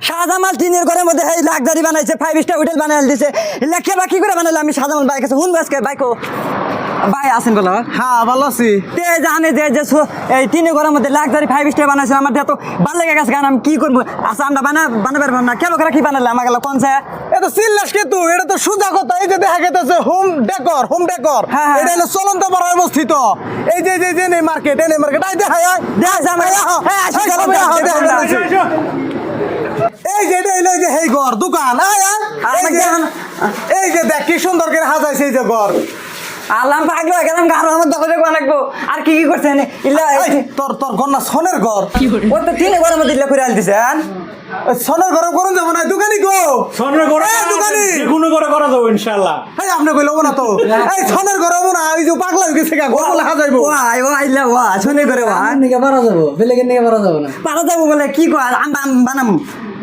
শাহজামাল টিনের ঘরের মধ্যে এই লাক্সারি বানাইছে, 5 স্টার হোটেল বানাই দিছে। লেখে বা কি করে বানাইলো? আমি শাহজামাল ভাই কাছে হুন আজকে বাইকো ভাই আছেন বলো। হ্যাঁ ভালো আছি। তে জানে যে যে এই টিনের ঘরের মধ্যে লাক্সারি 5 স্টার বানাইছে, আমার তো ভালো লেগে গেছে। কারণ আমি কি করবো? আচ্ছা আমরা বানাতে পারবো না কেন করে? কি বানালে আমার গেল কোন চায়? এটা সিল্লাস কে তুই? এটা তো সোজা কথা। এই যে দেখা গেছে হোম ডেকর। হ্যাঁ, হ্যাঁ। এটা হলো চলন্ত পাড়ায় অবস্থিত। এই যে যে যে মার্কেট আই দেখা দেখা যায় আমার। হ্যাঁ, আসি, চলো, এই যে এটা হলো এই যে হেই ঘর দোকান এই যে দেখ কি সুন্দর করে সাজাইছে এই যে ঘর। আল্লাহ পাগলা গেলাম গাড়ো আমার দখলে বানাবো। আর কি কি করছেন? ইল্লা তোর ঘর না সনের ঘর? ও তো টিনের ঘরের মধ্যে ইল্লা করে আলতেছেন। সনের ঘরে করুন যাবো না দোকানি গো। সনের ঘরে দোকানি কোনো করে করা যাবো ইনশাআল্লাহ। এই আপনি কইলো না তো। এই সনের ঘরে হবো না, এই যে পাগলা হয়ে গেছে গা, ঘর বলে সাজাইবো। ও আইলা শুনে করে নিকে পারা যাবো, বেলেগের নিকে পারা যাবো না। পারা যাবো বলে কি কয়? আমরা বানাম